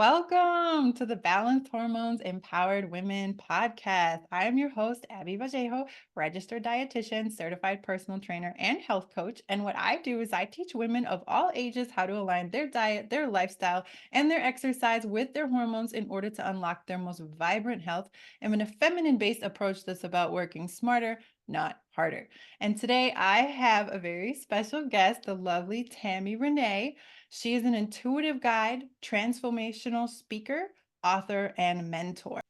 Welcome to the Balanced Hormones Empowered Women podcast. I am your host, Abby Vallejo, registered dietitian, certified personal trainer, and health coach. And what I do is I teach women of all ages how to align their diet, their lifestyle, and their exercise with their hormones in order to unlock their most vibrant health and in a feminine-based approach that's about working smarter, not harder. And today I have a very special guest, the lovely TammyRenee. She is an intuitive guide, transformational speaker, author, and mentor.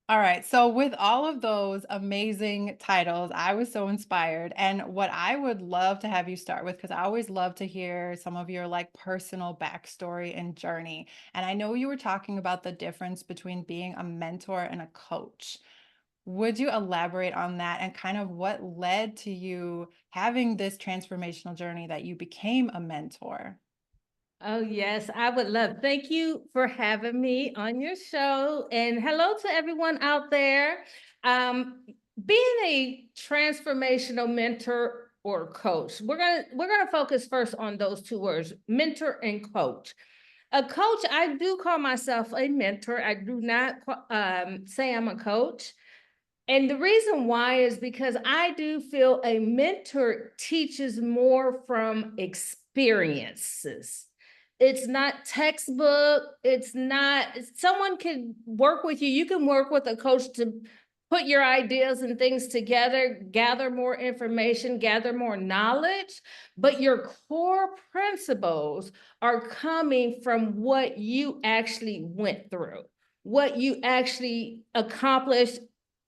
All right. So, with all of those amazing titles, I was so inspired. And what I would love to have you start with, because I always love to hear some of your like personal backstory and journey. And I know you were talking about the difference between being a mentor and a coach. Would you elaborate on that and kind of what led to you having this transformational journey that you became a mentor? Oh, yes, I would love. Thank you for having me on your show. And hello to everyone out there. Um, Being a transformational mentor or coach, we're gonna focus first on those two words, mentor and coach. A coach, I do call myself a mentor. I do not say I'm a coach. And the reason why is because I do feel a mentor teaches more from experiences. It's not textbook. It's not, someone can work with you. You can work with a coach to put your ideas and things together, gather more information, gather more knowledge, but your core principles are coming from what you actually went through, what you actually accomplished,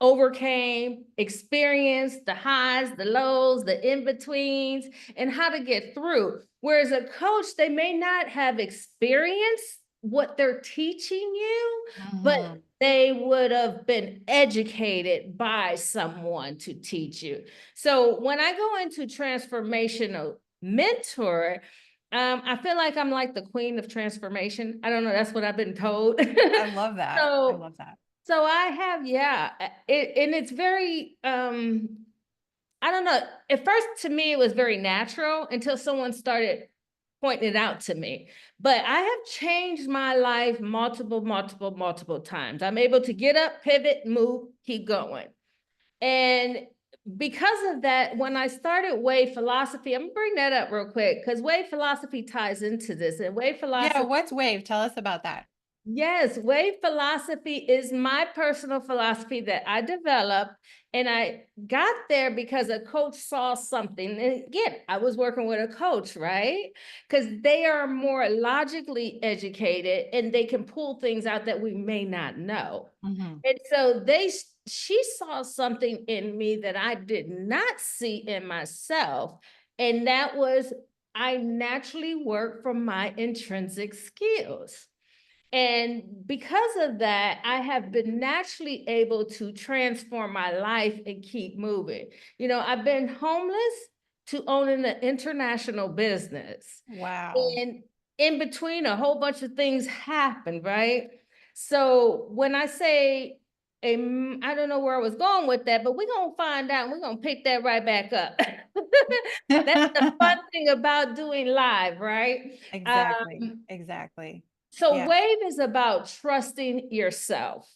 overcame, experienced the highs, the lows, the in-betweens, and how to get through. Whereas a coach, they may not have experienced what they're teaching you, but Mhm. they would have been educated by someone to teach you. So when I go into transformational mentor, I feel like I'm like the queen of transformation. I don't know, that's what I've been told. I love that. I So love that. so I have, yeah, and it's very, I don't know. At first, to me, it was very natural until someone started pointing it out to me. But I have changed my life multiple times. I'm able to get up, pivot, move, keep going. And because of that, when I started wave philosophy, I'm gonna bring that up real quick because wave philosophy ties into this. And wave Yeah, philosophy, what's wave? Tell us about that. yes, wave philosophy is my personal philosophy that I developed. And I got there because a coach saw something. And again, I was working with a coach, right? Because they are more logically educated and they can pull things out that we may not know. Mhm. And so she saw something in me that I did not see in myself. And that was I naturally work from my intrinsic skills. And because of that, I have been naturally able to transform my life and keep moving. You know, I've been homeless to owning an international business. Wow. And in between, a whole bunch of things happened, right? So when I say, I don't know where I was going with that, but we're going to find out. And we're going to pick that right back up. That's the fun thing about doing live, right? Exactly, exactly. So Yeah. wave is about trusting yourself,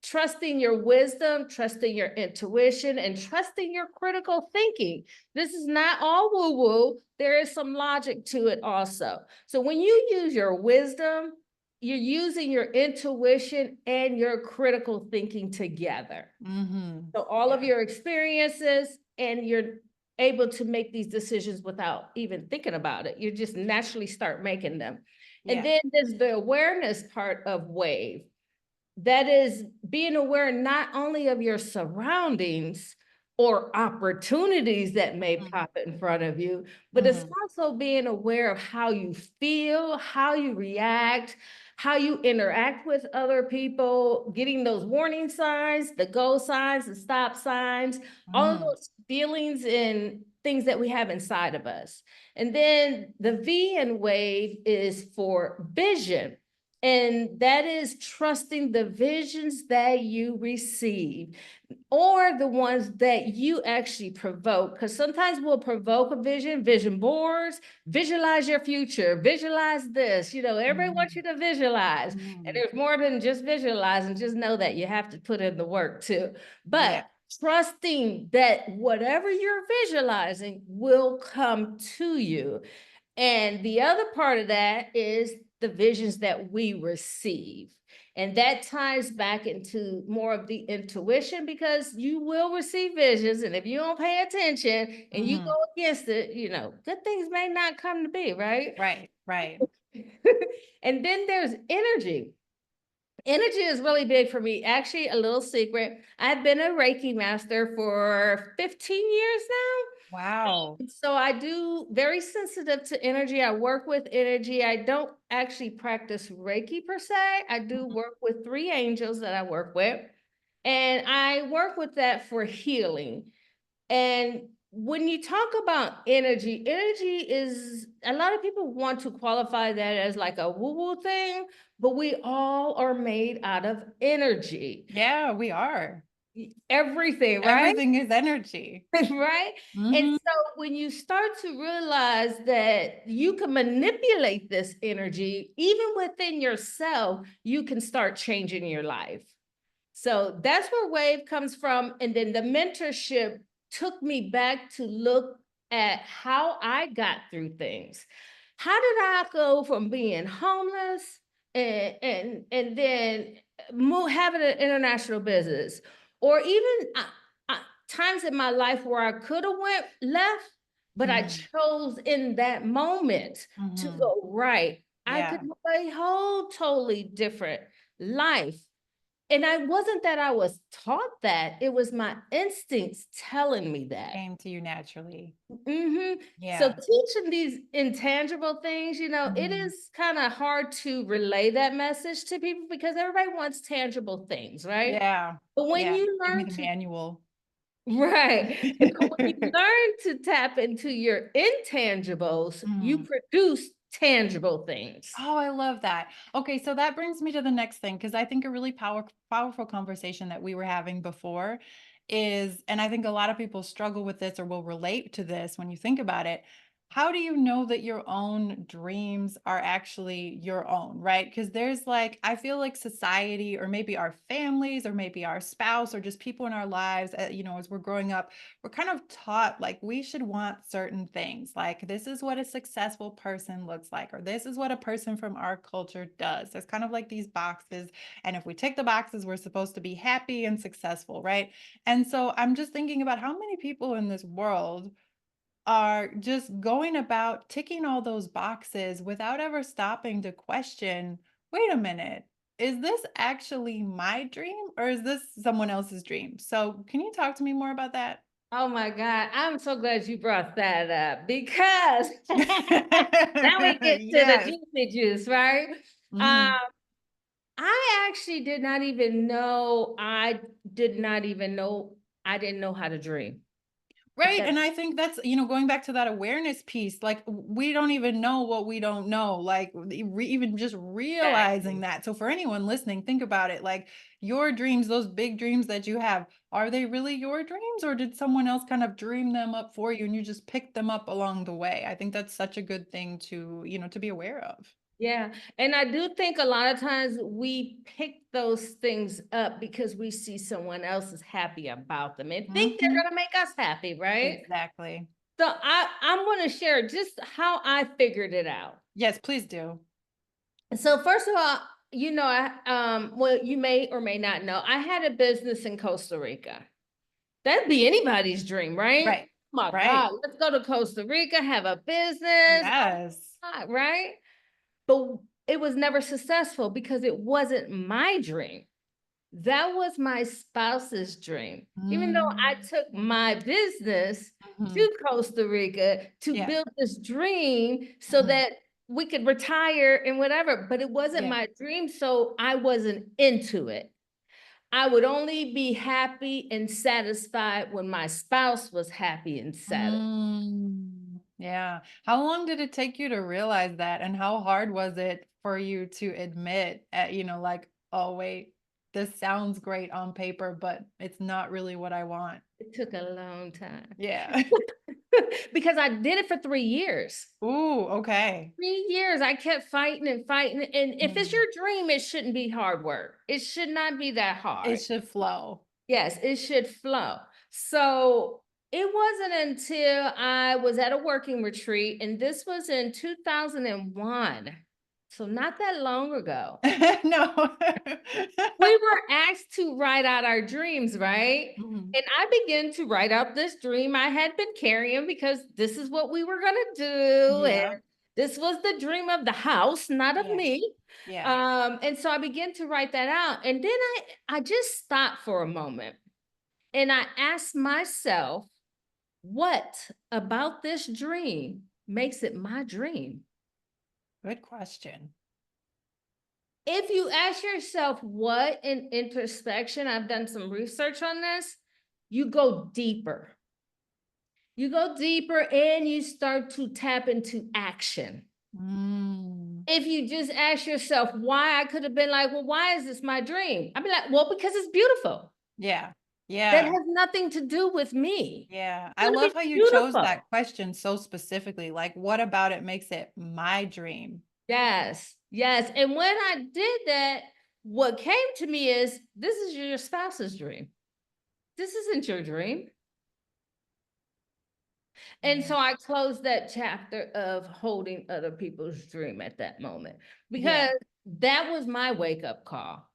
trusting your wisdom, trusting your intuition, and trusting your critical thinking. This is not all woo-woo. There is some logic to it also. So when you use your wisdom, you're using your intuition and your critical thinking together. Mhm. So all of Yeah. your experiences, and you're able to make these decisions without even thinking about it. You just naturally start making them. And Yeah. then there's the awareness part of wave. That is being aware not only of your surroundings or opportunities that may Mhm. pop in front of you, but it's Mhm. also being aware of how you feel, how you react, how you interact with other people, getting those warning signs, the go signs, the stop signs, all of Mhm. those feelings and things that we have inside of us. And then the V in wave is for vision. And that is trusting the visions that you receive or the ones that you actually provoke. Because sometimes we'll provoke a vision boards, visualize your future, visualize this. Everybody wants you to visualize. And Mm. there's more than just visualize, and just know that you have to put in the work too. Yeah. But trusting that whatever you're visualizing will come to you. And the other part of that is the visions that we receive. And that ties back into more of the intuition, because you will receive visions. And if you don't pay attention and you go Mhm. against it, good things may not come to be, right? Right, right. And then there's energy. Energy is really big for me. Actually, a little secret. I've been a Reiki master for 15 years now. Wow. So I do very sensitive to energy. I work with energy. I don't actually practice Reiki per se. I do Mhm. work with 3 angels that I work with. And I work with that for healing. And when you talk about energy, energy is, a lot of people want to qualify that as like a woo-woo thing, but we all are made out of energy. Yeah, we are. Everything, right? Everything is energy. Right? And Mhm. so when you start to realize that you can manipulate this energy, even within yourself, you can start changing your life. So that's where Wave comes from. And then the mentorship took me back to look at how I got through things. How did I go from being homeless and then having an international business, or even times in my life where I could have went left, but I Mhm. chose in that moment to Mhm. go right. I could Yeah. have a whole totally different life. And I wasn't that I was taught that, it was my instincts telling me that. Came to you naturally. So Yeah. teaching these intangible things, it Mhm. is kind of hard to relay that message to people because everybody wants tangible things, right? Yeah. But when Yeah. you Give me learn the to, manual. right, and when you learn to tap into your intangibles, you Mhm. produce tangible things. Oh, I love that. Okay, so that brings me to the next thing because I think a really powerful conversation that we were having before is, and I think a lot of people struggle with this or will relate to this when you think about it. How do you know that your own dreams are actually your own, right? Because there's like, I feel like society or maybe our families or maybe our spouse or just people in our lives, as we're growing up, we're kind of taught like we should want certain things. Like this is what a successful person looks like, or this is what a person from our culture does. There's kind of like these boxes. And if we tick the boxes, we're supposed to be happy and successful, right? And so I'm just thinking about how many people in this world are just going about ticking all those boxes without ever stopping to question, wait a minute, is this actually my dream or is this someone else's dream? So, can you talk to me more about that? Oh my God, I'm so glad you brought that up because now we get to the Yes. juicy juice, right? Um, Mhm. I actually did not even know I didn't know how to dream. If Right, that and I think that's, going back to that awareness piece, like, we don't even know what we don't know, like, even just realizing exactly. that. So for anyone listening, think about it, like, your dreams, those big dreams that you have, are they really your dreams, or did someone else kind of dream them up for you and you just picked them up along the way? I think that's such a good thing to be aware of. Yeah. And I do think a lot of times we pick those things up because we see someone else is happy about them and think they're Mhm. gonna make us happy, right? Exactly. So I'm gonna share just how I figured it out. Yes, please do. So first of all, well, you may or may not know, I had a business in Costa Rica. That'd be anybody's dream, right? Right. Oh my Right. God, let's go to Costa Rica, have a business. Oh Yes. my God, right? But it was never successful because it wasn't my dream. That was my spouse's dream. Even though I Mm. took my business Mhm. to Costa Rica to Yeah. build this dream so Mhm. that we could retire and whatever, but it wasn't Yeah. my dream, so I wasn't into it. I would only be happy and satisfied when my spouse was happy and satisfied. Mm. Yeah. How long did it take you to realize that? And how hard was it for you to admit, like, oh, wait, this sounds great on paper, but it's not really what I want? It took a long time Yeah. because I did it for 3 years. Ooh, okay. 3 years, I kept fighting and fighting, and if it's Mm. your dream, it shouldn't be hard work. It should not be that It hard. should flow. Yes, it should flow. So, it wasn't until I was at a working retreat, and this was in 2001, so not that long ago. No. We were asked to write out our dreams, right? Mhm. And I began to write out this dream I had been carrying because this is what we were gonna do, and Yeah. this was the dream of the house, not of Yeah. me. Yeah. And so I began to write that out, and then I just stopped for a moment, and I asked myself, "What about this dream makes it my dream?" Good question. If you ask yourself what in introspection, I've done some research on this, you go deeper. You go deeper and you start to tap into action. Mm. If you just ask yourself why, I could have been like, well, why is this my dream? I'd be like, well, because it's beautiful. Yeah. That Yeah. has nothing to do with me. Yeah. It's I gonna love be how you chose beautiful. that question so specifically. Like, what about it makes it my dream? Yes, yes. And when I did that, what came to me is this is your spouse's dream. This isn't your dream. And Yeah. so I closed that chapter of holding other people's dream at that moment because Yeah. that was my wake up call.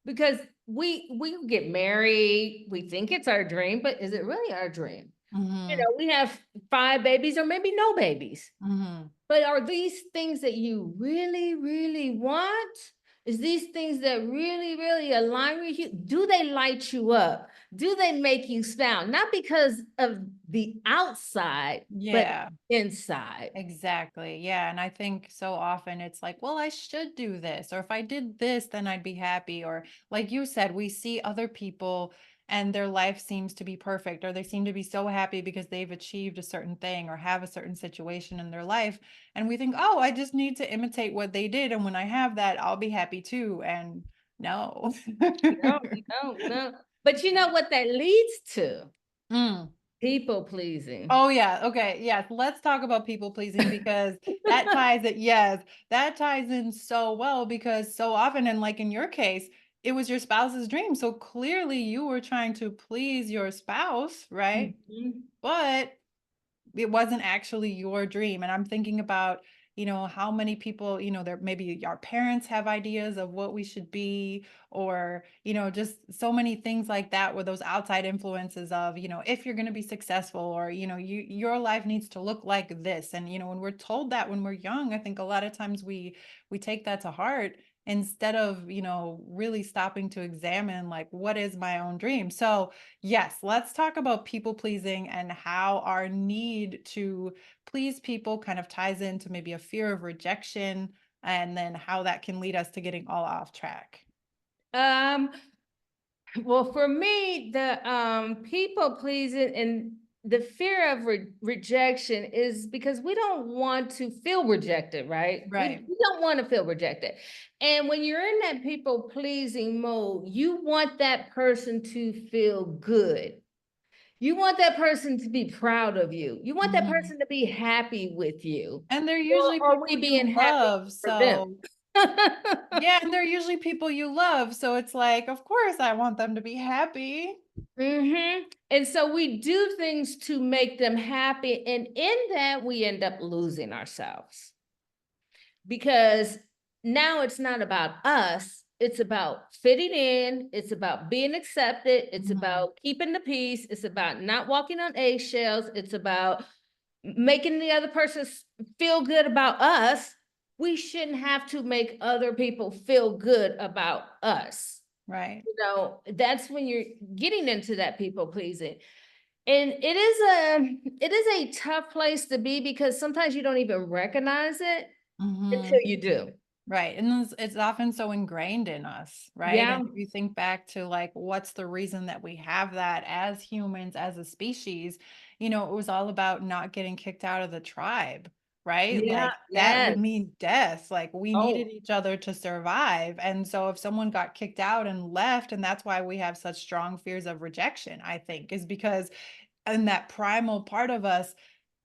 Because we get married, we think it's our dream, but is it really our dream? Mhm. We have 5 babies or maybe no babies. Mhm. But are these things that you really, really want? Is these things that really, really align with you? Do they light you up? Do they make you smile? Not because of the outside, but Yeah. inside. Exactly. Yeah. And I think so often it's like, well, I should do this. Or if I did this, then I'd be happy. Or like you said, we see other people and their life seems to be perfect, or they seem to be so happy because they've achieved a certain thing or have a certain situation in their life. And we think, oh, I just need to imitate what they did. And when I have that, I'll be happy too. And no. No, you don't, no. But you know what that leads to? Mm. People pleasing. Oh yeah, okay, yes, let's talk about people pleasing because that ties it yes, that ties in so well because so often and like in your case, it was your spouse's dream, so clearly you were trying to please your spouse, right? Mhm. But it wasn't actually your dream. And I'm thinking about, how many people, there maybe our parents have ideas of what we should be, or, just so many things like that with those outside influences of, if you're going to be successful or, your life needs to look like this. And, when we're told that when we're young, I think a lot of times we take that to heart instead of, really stopping to examine like what is my own dream. So yes, let's talk about people pleasing and how our need to please people kind of ties into maybe a fear of rejection and then how that can lead us to getting all off track. Um, well, for me, the people pleasing and the fear of rejection is because we don't want to feel rejected, right? We, Right. we don't want to feel rejected. And when you're in that people pleasing mode, you want that person to feel good. You want that person to be proud of you. You want that Mhm. person to be happy with you. And they're usually Or are people we you being happy love. for them? So, yeah, and they're usually people you love. So it's like, of course, I want them to be happy. And so we do things to make them happy. And in that, we end up losing ourselves because now it's not about us. It's about fitting in. It's about being accepted. It's Mhm. about keeping the peace. It's about not walking on eggshells. It's about making the other person feel good about us. We shouldn't have to make other people feel good about us. Right. That's when you're getting into that people pleasing. And it is a tough place to be because sometimes you don't even recognize it until Mhm. you do. Right. And it's often so ingrained in us, right? Yeah, And if you think back to like what's the reason that we have that as humans, as a species, it was all about not getting kicked out of the tribe, right? yeah, Like that would yes. mean death. Like we needed Oh, each other to survive. And so if someone got kicked out and left, and that's why we have such strong fears of rejection, I think, is because in that primal part of us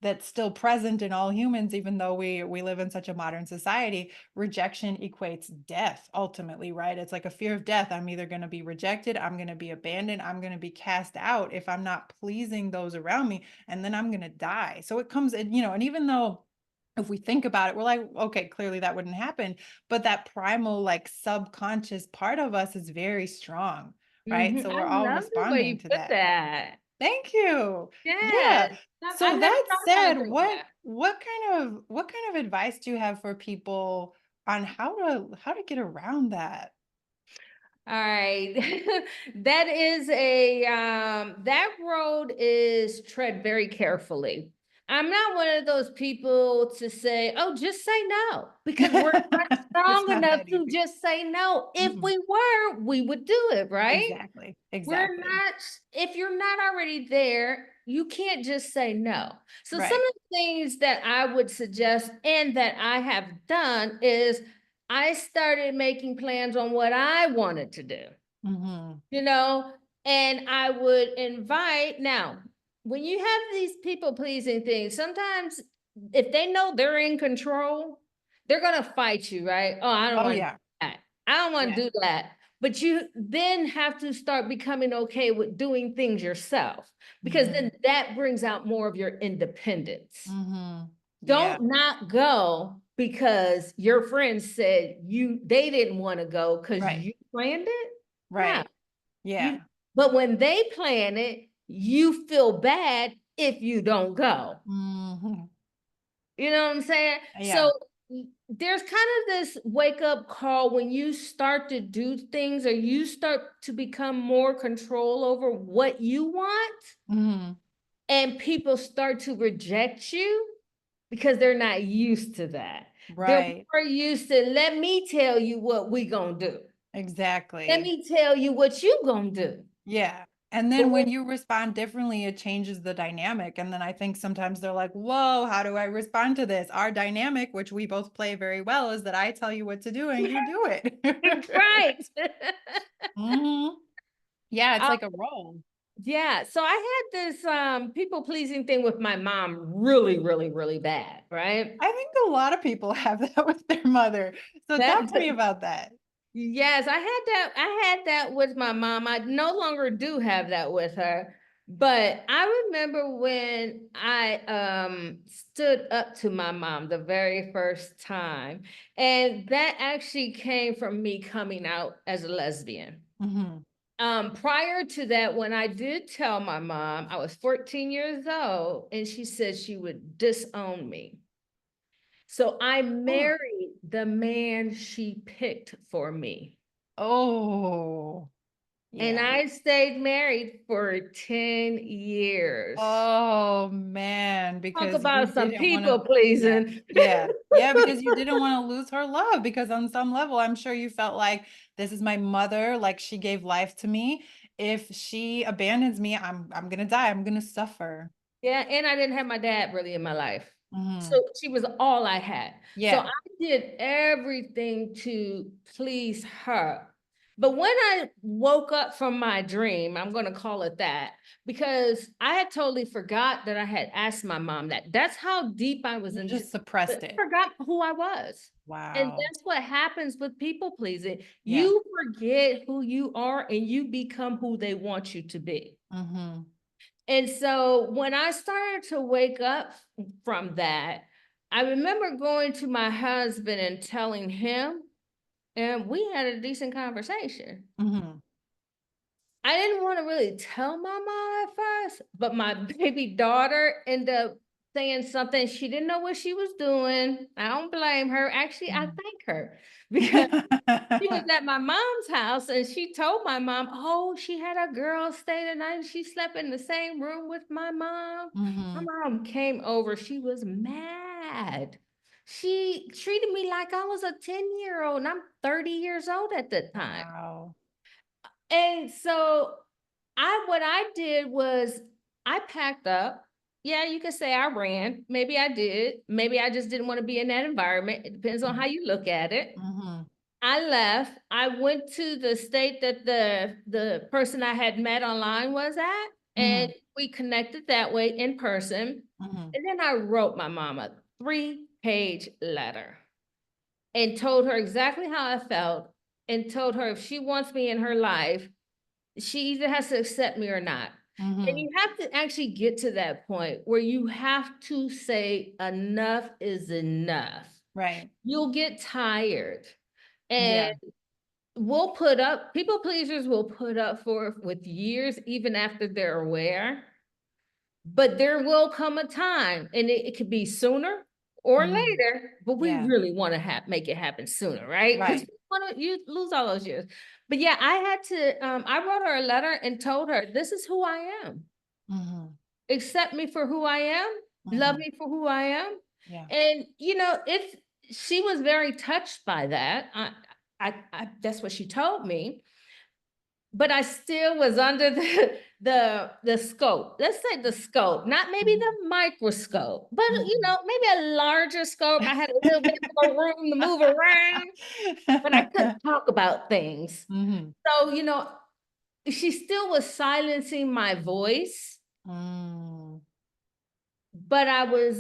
that's still present in all humans, even though we live in such a modern society, rejection equates death ultimately, right? It's like a fear of death. I'm either going to be rejected, I'm going to be abandoned, I'm going to be cast out if I'm not pleasing those around me, and then I'm going to die. So it comes in, and even though if we think about it, we're like, okay, clearly that wouldn't happen. But that primal, like subconscious part of us is very strong, right? So I we're all love the way responding you to put that. that. Thank you. Yes, Yeah. I So never that thought about said, it like what that. what kind of advice do you have for people on how to get around that? All right. That is that road is tread very carefully. I'm not one of those people to say, "Oh, just say no," because we're not It's strong not enough that to easy. just say no. If Mm-mm. we were, we would do it, right? Exactly. We're Exactly. not, if you're not already there, you can't just say no. So some Right. of the things that I would suggest and that I have done is I started making plans on what I wanted to do, Mhm. you know, and I would invite. Now, when you have these people pleasing things, sometimes if they know they're in control, they're going to fight you, right? Oh, I don't Oh want to do yeah. that. I don't want Yeah. to do that. But you then have to start becoming okay with doing things yourself because then Mhm. that brings out more of your independence. Mhm. Yeah. Don't not go because your friends said they didn't want to go because Right. you planned it. No, Right. you, Yeah. but when they plan it, you feel bad if you don't go. Mhm. You know what I'm saying? So Yeah. there's kind of this wake up call when you start to do things or you start to become more control over what you want, Mhm. and people start to reject you because they're not used to that. They're Right. more used to, let me tell you what we gonna do. Let Exactly. me tell you what you gonna do. Yeah. And But then when when you respond differently, it changes the dynamic. And then I think sometimes they're like, whoa, how do I respond to this? Our dynamic, which we both play very well, is that I tell you what to do and you do it. right. hmm Yeah, it's Uh, like a role. yeah. So I had this people pleasing thing with my mom really, really, really bad, right? I think a lot of people have that with their mother. So That talk to me about that. yes, I had that with my mom. I no longer do have that with her. But I remember when I stood up to my mom the very first time, and that actually came from me coming out as a lesbian. hmm Prior to that, when I did tell my mom, I was 14 years old, and she said she would disown me. So I Oh, married the man she picked for me. oh, And yeah. I stayed married for 10 years. Oh man, Talk because you about some didn't want people to, yeah, pleasing. yeah, yeah, because you didn't want to lose her love. Because on some level, I'm sure you felt like this is my mother, like she gave life to me. If she abandons me, I'm gonna die. I'm gonna suffer. Yeah, and I didn't have my dad really in my life. So hmm she was all I had. So I Yeah. did everything to please her. But when I woke up from my dream, I'm going to call it that, because I had totally forgot that I had asked my mom that. That's how deep I was You into, just I suppressed it. forgot who I was. And Wow. that's what happens with people pleasing. Yeah. You forget who you are and you become who they want you to be. hmm And so when I started to wake up from that, I remember going to my husband and telling him, and we had a decent conversation. hmm I didn't want to really tell my mom at first, but my baby daughter ended up saying something. She didn't know what she was doing. I don't blame her. Actually, I thank her because she was at my mom's house and she told my mom, oh, she had a girl stay the night and she slept in the same room with my mom. My hmm mom came over. She was mad. She treated me like I was a 10-year-old and I'm 30 years old at the time. Wow. And so what I did was I packed up. Yeah, you could say I ran. Maybe I did. Maybe I just didn't want to be in that environment. It depends on how you look at it. Mm-hmm. I left. I went to the state that the person I had met online was at, Mm-hmm. and we connected that way in person. Mm-hmm. And then I wrote my mom a 3-page letter and told her exactly how I felt and told her if she wants me in her life, she either has to accept me or not. And Mm-hmm. you have to actually get to that point where you have to say enough is enough. Right. You'll get tired. And Yeah. we'll put up, people pleasers will put up for with years, even after they're aware. But there will come a time, and it could be sooner or Mm-hmm. later, but we Yeah. really want to make it happen sooner, right? Because Right. we want to you lose all those years. But yeah, I had to, I wrote her a letter and told her, this is who I am. Mm-hmm. Accept me for who I am, love Mm-hmm. me for who I am. Yeah. And she was very touched by that. That's what she told me. But I still was under the scope. Let's say the scope, not maybe Mm-hmm. the microscope, but Mm-hmm. maybe a larger scope. I had a little bit more room to move around, but I couldn't talk about things. Mm-hmm. So, she still was silencing my voice, Mm. but I was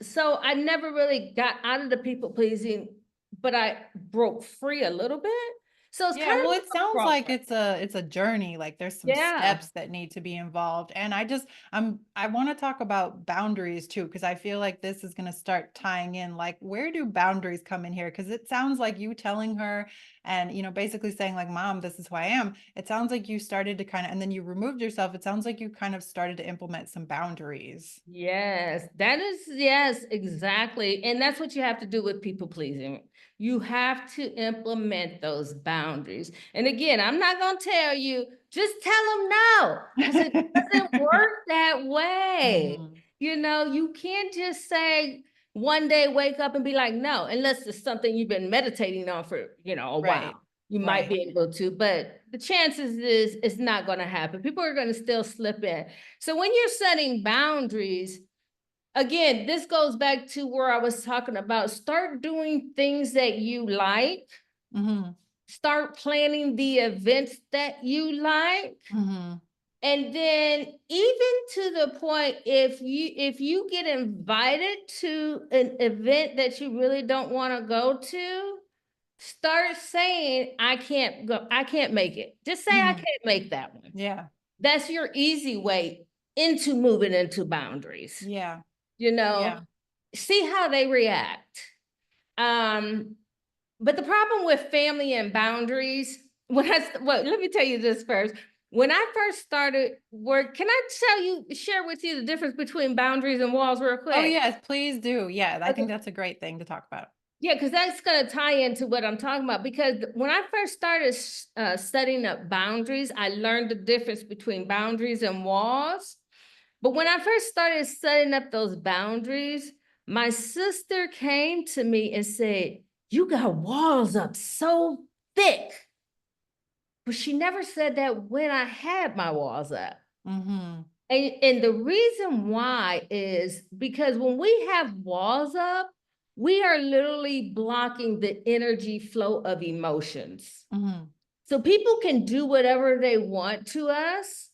so I never really got out of the people pleasing, but I broke free a little bit. So it's Yeah, kind of well, like it a sounds like progress. it's a journey, like there's some Yeah. steps that need to be involved. And I want to talk about boundaries too, because I feel like this is going to start tying in like where do boundaries come in here? Because it sounds like you telling her and basically saying like, Mom, this is who I am. It sounds like you started to kind of, and then you removed yourself. It sounds like you kind of started to implement some boundaries. Yes, yes, exactly. And that's what you have to do with people pleasing. You have to implement those boundaries. And again, I'm not going to tell you, just tell them no, because it doesn't work that way. Mhm. You can't just say one day wake up and be like, no, unless it's something you've been meditating on for, a while. Right. You might Right. be able to, but the chances is it's not going to happen. People are going to still slip in. So when you're setting boundaries, again, this goes back to where I was talking about, start doing things that you like, Hmm. start planning the events that you like. Hmm. And then even to the point, if you get invited to an event that you really don't want to go to, start saying, I can't go, I can't make it. Just say I Hmm. can't make that one. Yeah. That's your easy way into moving into boundaries. Yeah. You know, Yeah. see how they react. Um, but the problem with family and boundaries, let me tell you this first. When I first started work, can I share with you the difference between boundaries and walls real Oh, quick? yes, please do. Yeah, I think Okay. that's a great thing to talk about. Yeah, because that's going to tie into what I'm talking about. Because when I first started setting up boundaries, I learned the difference between boundaries and walls. But when I first started setting up those boundaries, my sister came to me and said, you got walls up so thick. But she never said that when I had my walls up. Mhm. And the reason why is because when we have walls up, we are literally blocking the energy flow of emotions. Mhm. So people can do whatever they want to us,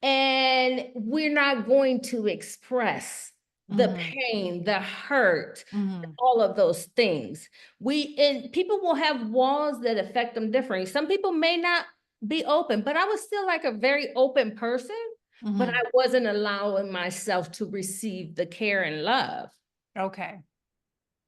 and we're not going to express the Mhm. pain, the hurt, Mhm. all of those things. And people will have walls that affect them differently. Some people may not be open, but I was still like a very open person, but I Mhm. wasn't allowing myself to receive the care and love. Okay.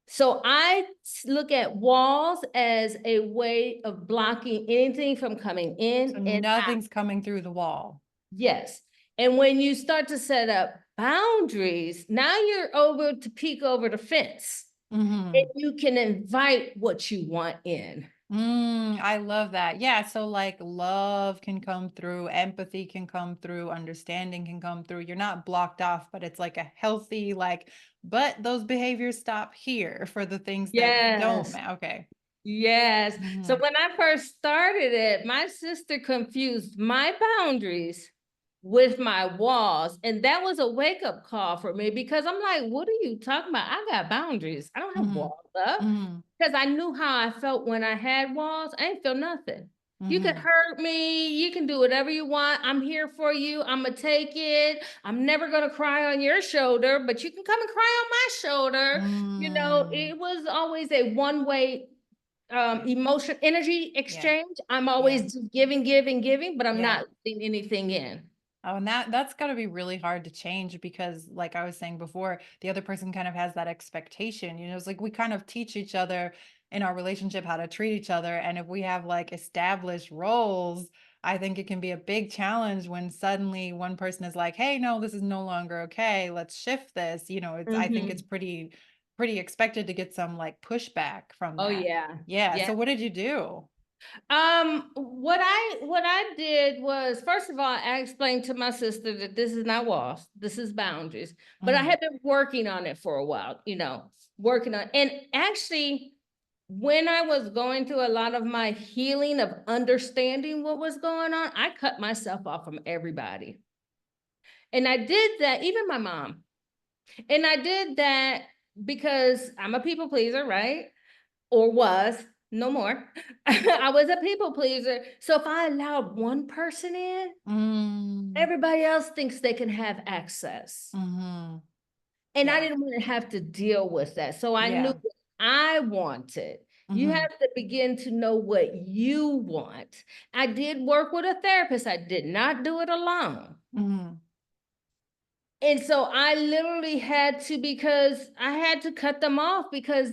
So I look at walls as a way of blocking anything from coming So in and out. nothing's coming through the wall. Yes. And when you start to set up boundaries, now you're over to peek over the fence and Mhm. you can invite what you want in. I love that. Yeah, so like love can come through, empathy can come through, understanding can come through. You're not blocked off, but it's like a healthy like but those behaviors stop here for the things that don't Yes. okay. Yes. So Mhm. when I first started it, my sister confused my boundaries with my walls. And that was a wake-up call for me because I'm like, what are you talking about? I got boundaries. I don't have Mhm. walls up. Mhm. Because I knew how I felt when I had walls. I ain't feel nothing. You can Mhm. hurt me. You can do whatever you want. I'm here for you. I'm gonna take it. I'm never gonna cry on your shoulder, but you can come and cry on my shoulder. Mm. It was always a one-way emotion energy Yeah. exchange. I'm Yeah. always just giving, giving, giving, but I'm Yeah. not letting anything in. Oh, and that's gotta be really hard to change because, like I was saying before, the other person kind of has that expectation. It's like we kind of teach each other in our relationship how to treat each other. And if we have like established roles, I think it can be a big challenge when suddenly one person is like, hey, no, this is no longer okay. Let's shift this. I think it's Mhm. pretty expected to get some like pushback from Oh that. yeah. Yeah. Yeah. So what did you do? What I did was, first of all, I explained to my sister that this is not walls, this is boundaries. But I Mm, had been working on it for a while, working on, and actually, when I was going through a lot of my healing of understanding what was going on, I cut myself off from everybody. And I did that, even my mom. And I did that because I'm a people pleaser, right? Or was, no more. I was a people pleaser. So if I allowed one person in, mm, everybody else thinks they can have access. mhm. And I Yeah. didn't want to have to deal with that. So I knew Yeah. what I wanted. You Mhm. have to begin to know what you want. I did work with a therapist. I did not do it alone. Mhm. And so I literally had to, because I had to cut them off, because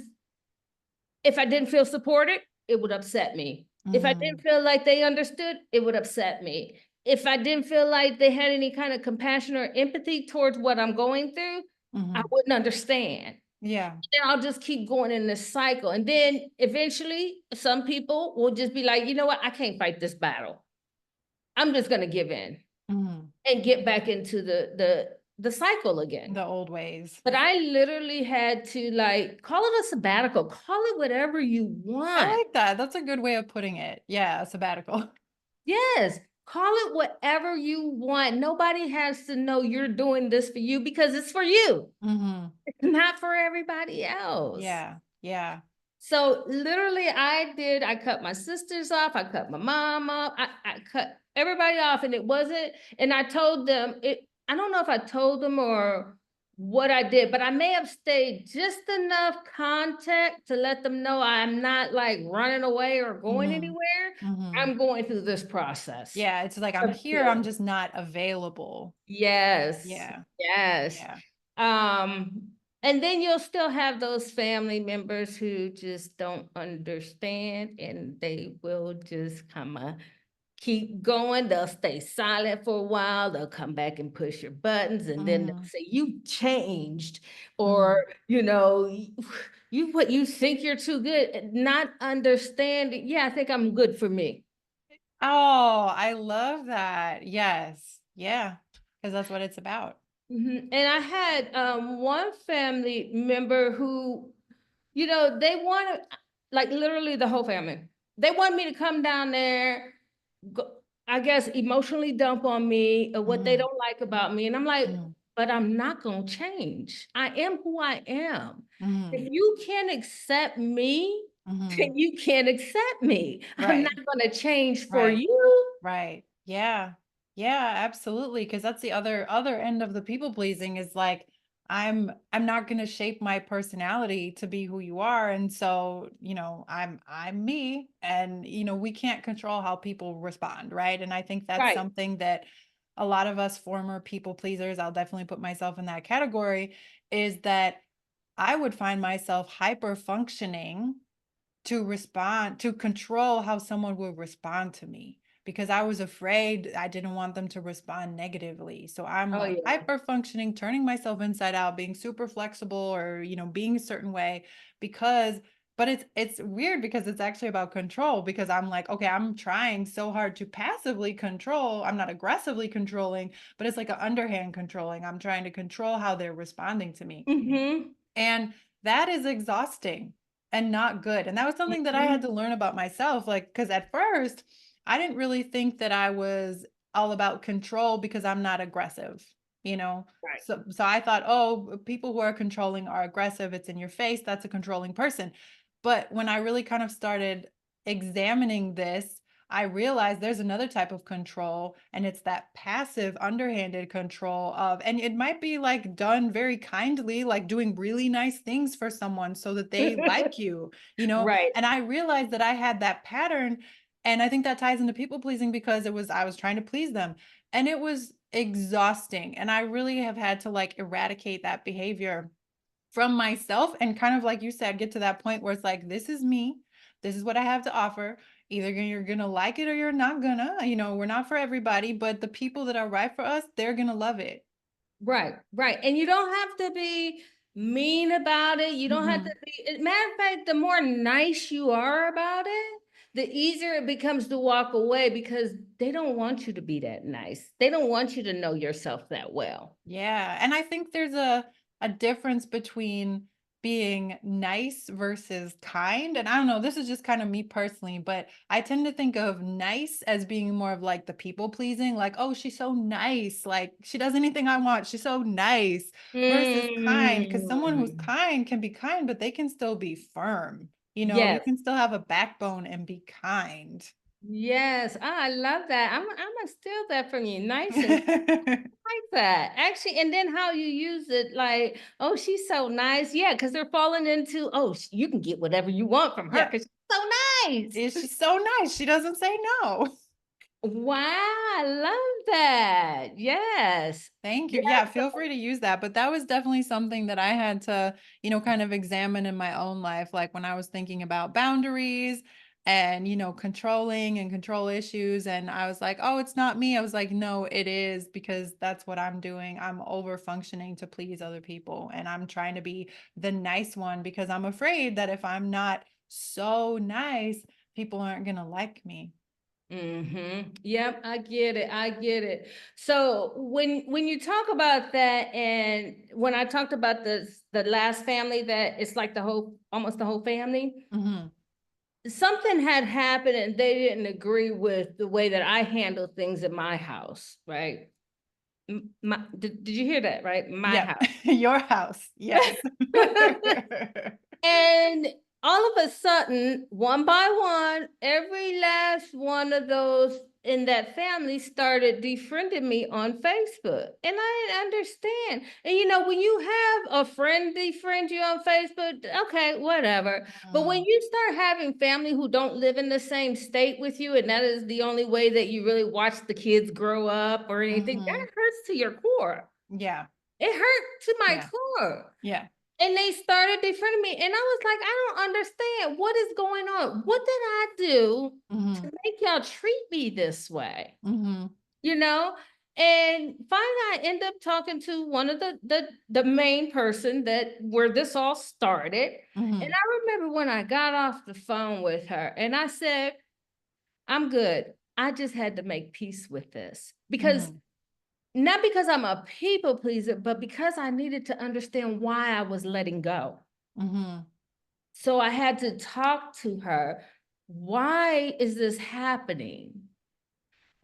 if I didn't feel supported, it would upset me. If I didn't Mhm. feel like they understood, it would upset me. If I didn't feel like they had any kind of compassion or empathy towards what I'm going through, I Mhm. wouldn't understand. Yeah. Then I'll just keep going in this cycle. And then eventually, some people will just be like, you know what? I can't fight this battle. I'm just going to give in Mhm. and get back into the cycle again. The old ways. But I literally had to, like, call it a sabbatical, call it whatever you I want. like that. That's a good way of putting it. Yeah, a sabbatical. Yes, call it whatever you want. Nobody has to know you're doing this for you because it's for you. Mhm. It's not for everybody else. Yeah. Yeah. So literally I cut my sisters off, I cut my mom off, I cut everybody off, and it wasn't, and I told them it, I don't know if I told them or what I did, but I may have stayed just enough contact to let them know I'm not like running away or going Mhm. anywhere. Mhm. I'm going through this process Yeah, it's like I'm of here, I'm healing. just not available. Yes, Yeah. yes. Yeah. Um, and then you'll still have those family members who just don't understand, and they will just kind of keep going. They'll stay silent for a while. They'll come back and push your buttons, and then they'll Mhm. say, you changed, or, Mhm. you what you think you're too good, not understanding. Yeah, I think I'm good for me. Oh, I love that. Yes. Yeah. Because that's what it's about. And I had one family member who, they wanted, like, literally the whole family. They want me to come down there, go, I guess, emotionally dump on me or what they Mhm. don't like about me. And I'm like, Mhm. but I'm not going to change. I am who I am. If Mhm. you can't accept me, Mhm. then you can't accept me. I'm not Right. going to change for Right. you. Right. Yeah. Yeah, absolutely. Because that's the other end of the people pleasing is like I'm not gonna shape my personality to be who you are. And so, I'm me and we can't control how people respond, right? And I think that's Right. something that a lot of us former people pleasers, I'll definitely put myself in that category, is that I would find myself hyper functioning to control how someone will respond to me because I was afraid I didn't want them to respond negatively. So I'm Oh, like yeah. hyper functioning, turning myself inside out, being super flexible or, being a certain way because But it's weird because it's actually about control because I'm like, okay, I'm trying so hard to passively control. I'm not aggressively controlling, but it's like an underhand controlling. I'm trying to control how they're responding to me. Mm-hmm. And that is exhausting and not good. And that was something that I had Mm-hmm. to learn about myself. Like, because at first, I didn't really think that I was all about control because I'm not aggressive, you know? Right. So I thought, oh, people who are controlling are aggressive. It's in your face. That's a controlling person. But when I really kind of started examining this, I realized there's another type of control, and it's that passive, underhanded control of, and it might be like done very kindly, like doing really nice things for someone so that they like you, you know? Right. And I realized that I had that pattern. And I think that ties into people pleasing because I was trying to please them. And it was exhausting. And I really have had to like eradicate that behavior from myself and kind of like you said, get to that point where it's like, this is me. This is what I have to offer. Either you're gonna like it or you're not gonna. You know, we're not for everybody, but the people that are right for us, they're gonna love it. Right, right. And you don't have to be mean about it. You don't have to Mhm. be, matter of fact, the more nice you are about it, the easier it becomes to walk away because they don't want you to be that nice. They don't want you to know yourself that well. Yeah, and I think there's a difference between being nice versus kind. And I don't know, this is just kind of me personally, but I tend to think of nice as being more of like the people pleasing, like, oh, she's so nice, like she does anything I want, she's so nice, versus kind, because someone who's Mm. kind can be kind, but they can still be firm. You know, you Yes, can still have a backbone and be kind. yes. Ah, I love that. I'm gonna steal that from you. Nice and like that. Actually, and then how you use it, like, oh, she's so nice. Yeah, because they're falling into, oh, you can get whatever you want from her Yeah. because she's so nice. Is she so nice? She doesn't say no. Wow, I love that. Yes. Thank you. Yeah. Yeah, feel free to use that. But that was definitely something that I had to, kind of examine in my own life. Like when I was thinking about boundaries and, controlling and control issues. And I was like, oh, it's not me. I was like, no, it is because that's what I'm doing. I'm over functioning to please other people. And I'm trying to be the nice one because I'm afraid that if I'm not so nice, people aren't going to like me. Mm-hmm. Yep, I get it. I get it. So when you talk about that, and when I talked about the last family that it's like the whole almost the whole family, Hmm. something had happened and they didn't agree with the way that I handle things in my house, right? Did you hear that, right? My Yep. house. Your house. Yes. And all of a sudden, one by one, every last one of those in that family started defriending me on Facebook. And I didn't understand. And when you have a friend defriend you on Facebook, okay, whatever. But when Mm, you start having family who don't live in the same state with you, and that is the only way that you really watch the kids grow up or anything, that mhm. hurts to your core. Yeah. It hurt to my Yeah. core. Yeah. And they started defriending me. And I was like, I don't understand. What is going on? What did I do to Mhm. make y'all treat me this way? Mhm. You know? And finally I end up talking to one of the main person that where this all started. And Mhm. I remember when I got off the phone with her and I said, I'm good. I just had to make peace with this. Because Mhm. not because I'm a people pleaser, but because I needed to understand why I was letting go. Mhm. So I had to talk to her. Why is this happening?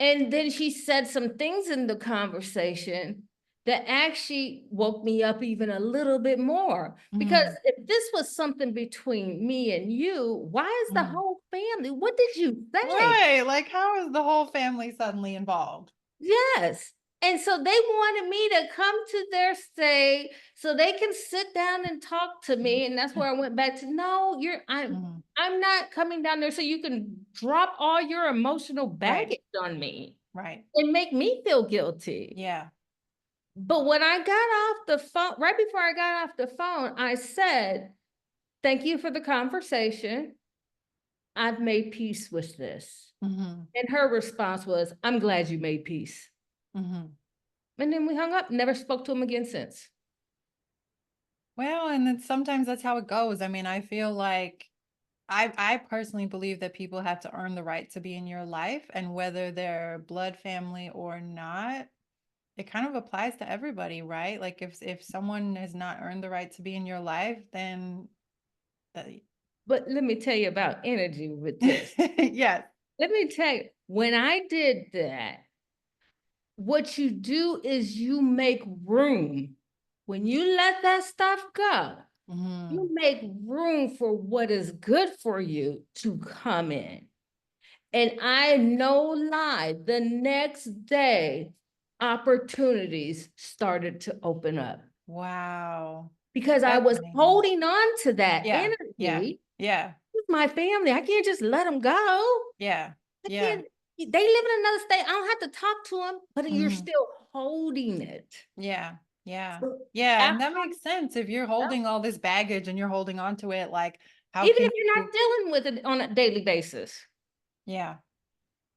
And then she said some things in the conversation that actually woke me up even a little bit more. Because Mhm. if this was something between me and you, why is the Mhm. whole family? What did you say? Right. Like, how is the whole family suddenly involved? Yes. And so they wanted me to come to their state so they can sit down and talk to me. And that's where I went back to, no, Mhm. I'm not coming down there so you can drop all your emotional Right. baggage on me Right. and make me feel guilty. Yeah. But when I got off the phone, right before I got off the phone, I said, thank you for the conversation. I've made peace with this. Mhm. And her response was, I'm glad you made peace. Mhm. And then we hung up, never spoke to him again since. Well, and then sometimes that's how it goes. I mean, I feel like I personally believe that people have to earn the right to be in your life, and whether they're blood family or not, it kind of applies to everybody, right? Like if someone has not earned the right to be in your life, then But let me tell you about energy with this. yes. Let me tell you, when I did that, what you do is you make room. When you let that stuff go, Mhm. you make room for what is good for you to come in. And I no lie, the next day, opportunities started to open up Wow. because I That's was amazing. holding on to that Yeah. Yeah. energy Yeah. with my family. I can't just let them go. Yeah. I Yeah. can't, they live in another state. I don't have to talk to them, but you're Mhm. still holding it. Yeah. Yeah. So Yeah, and after, that makes sense. If you're holding all this baggage and you're holding on to it, like, how even can if you're you not dealing with it on a daily basis. yeah.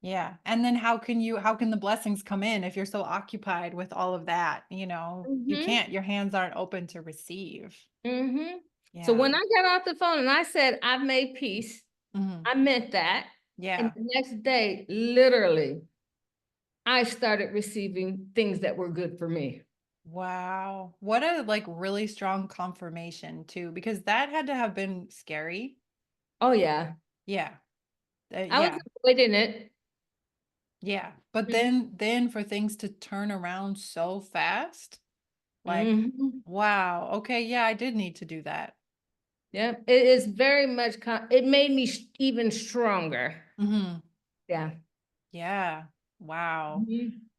Yeah. And then how can the blessings come in if you're so occupied with all of that, you know? You Mm-hmm. can't, your hands aren't open to receive. Mm-hmm. So Yeah. when I got off the phone and I said, I've made peace, Mhm. I meant that. And Yeah. the next day, literally, I started receiving things that were good for me. Wow. What a like really strong confirmation too, because that had to have been scary. Oh, yeah. Yeah. I was Yeah. avoiding it. Yeah. But Mhm. then for things to turn around so fast, like, Mhm. wow. Okay, yeah, I did need to do that. Yeah, it is very much, it made me even stronger. Mhm. Yeah. Yeah. Wow. Mhm.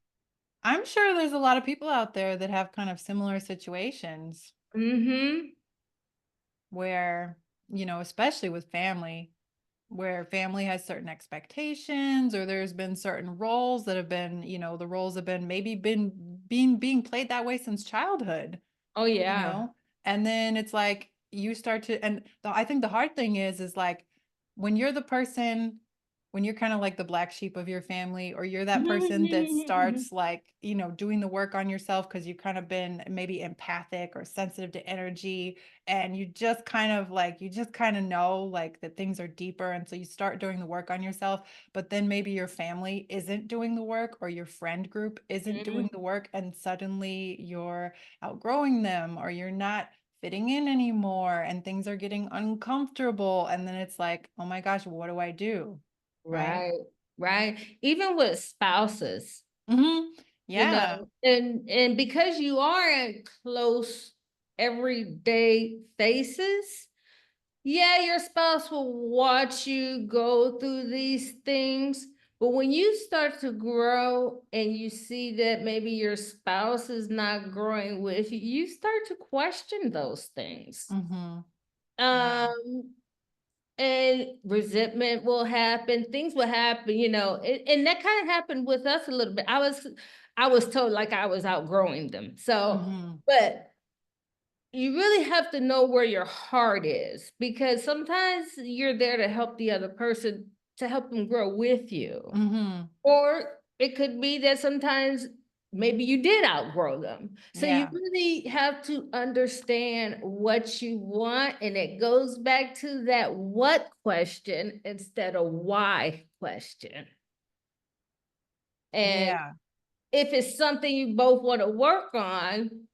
I'm sure there's a lot of people out there that have kind of similar situations Mhm. where, especially with family, where family has certain expectations, or there's been certain roles that have been, the roles have been maybe been being played that way since childhood. Oh, you yeah. know? And then it's like you start to, and I think the hard thing is like when you're the person, when you're kind of like the black sheep of your family, or you're that person that starts like, doing the work on yourself because you've kind of been maybe empathic or sensitive to energy, and you just kind of know like that things are deeper. And so you start doing the work on yourself, but then maybe your family isn't doing the work, or your friend group isn't doing Mhm. the work, and suddenly you're outgrowing them, or you're not fitting in anymore, and things are getting uncomfortable, and then it's like, oh my gosh, what do I do? Right. Right, right. Even with spouses, Hmm. you Yeah. know, and because you are in close everyday faces, yeah, your spouse will watch you go through these things. But when you start to grow and you see that maybe your spouse is not growing with you, you start to question those things. Hmm. Yeah. Um, and resentment will happen, things will happen, and that kind of happened with us a little bit. I was told like I was outgrowing them. So, Hmm. but you really have to know where your heart is, because sometimes you're there to help the other person, to help them grow with you. Hmm. Or it could be that sometimes maybe you did outgrow them. So you Yeah. really have to understand what you want. And it goes back to that what question instead of why question. And Yeah. if it's something you both want to work on,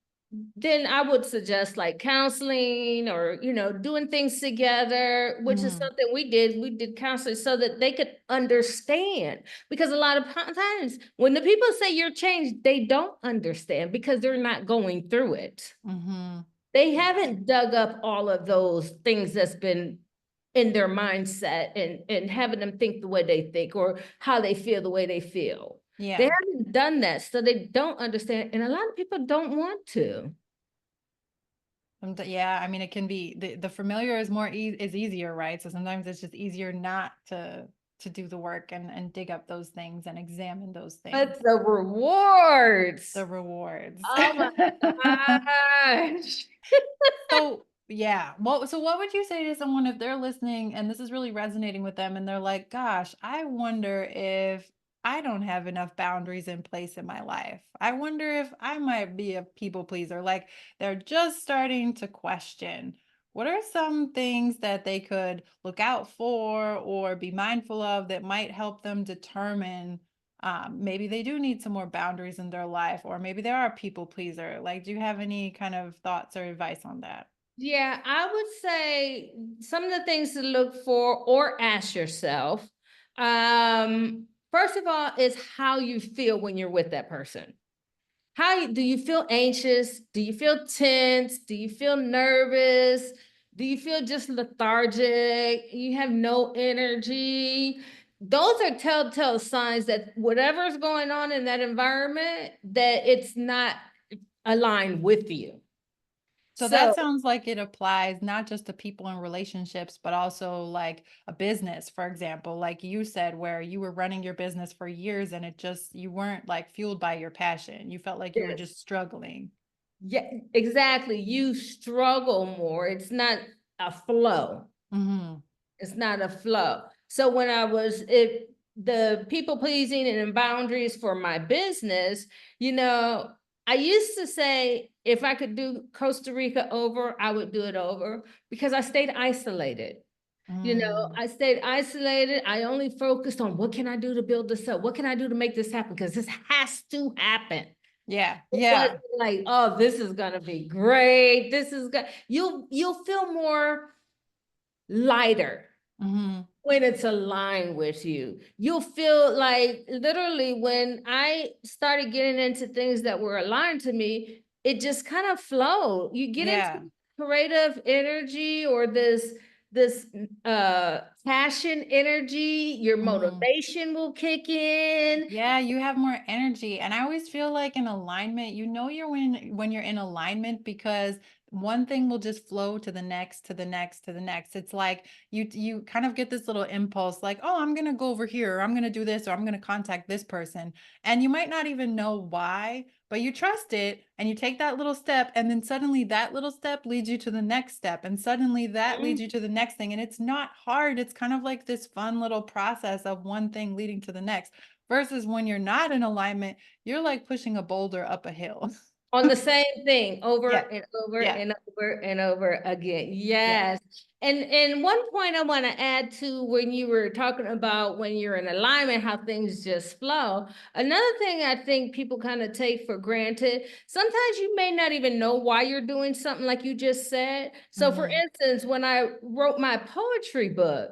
then I would suggest like counseling, or, doing things together, which is Hmm. something we did. We did counseling so that they could understand. Because a lot of times when the people say you're changed, they don't understand because they're not going through it. Hmm. They haven't dug up all of those things that's been in their mindset, and having them think the way they think, or how they feel the way they feel. They Yeah. haven't done that, so they don't understand. And a lot of people don't want to. Yeah, I mean, it can be the familiar is is easier, right? So sometimes it's just easier not to do the work and dig up those things and examine those things. But the rewards. The rewards. Oh my gosh. So, yeah. So what would you say to someone if they're listening and this is really resonating with them, and they're like, gosh, I wonder if I don't have enough boundaries in place in my life. I wonder if I might be a people pleaser. Like they're just starting to question, What are some things that they could look out for or be mindful of that might help them determine maybe they do need some more boundaries in their life, or maybe they are a people pleaser? Like, do you have any kind of thoughts or advice on that? Yeah, I would say some of the things to look for or ask yourself. First of all, is how you feel when you're with that person. Do you feel anxious? Do you feel tense? Do you feel nervous? Do you feel just lethargic? You have no energy. Those are telltale signs that whatever's going on in that environment, that it's not aligned with you. So So that sounds like it applies not just to people in relationships, but also like a business, for example, like you said, where you were running your business for years and you weren't like fueled by your passion. You felt like you were yes. just struggling. Yeah, exactly. You struggle more. It's not a flow. Hmm. It's not a flow. So when I was it the people pleasing and boundaries for my business, you know, I used to say if I could do Costa Rica over, I would do it over because I stayed isolated. Mm. I stayed isolated. I only focused on what can I do to build this up? What can I do to make this happen? Because this has to happen. Yeah. It wasn't Yeah. like, oh, this is gonna be great. This is good. You'll feel more lighter Hmm. when it's aligned with you. You'll feel like literally when I started getting into things that were aligned to me, it just kind of flowed. You get into Yeah. creative energy or this passion energy, your Mhm. motivation will kick in. Yeah, you have more energy. And I always feel like in alignment, you're when you're in alignment because one thing will just flow to the next, to the next, to the next. It's like you kind of get this little impulse like, "Oh, I'm going to go over here, or I'm going to do this, or I'm going to contact this person." And you might not even know why, but you trust it and you take that little step and then suddenly that little step leads you to the next step and suddenly that leads you to the next thing and it's not hard. It's kind of like this fun little process of one thing leading to the next. Versus when you're not in alignment, you're like pushing a boulder up a hill. On the same thing over Yeah. and over Yeah. and over and over again. Yeah. Yes. And one point I want to add to when you were talking about when you're in alignment, how things just flow. Another thing I think people kind of take for granted, sometimes you may not even know why you're doing something like you just said. So for Mhm. instance, when I wrote my poetry book,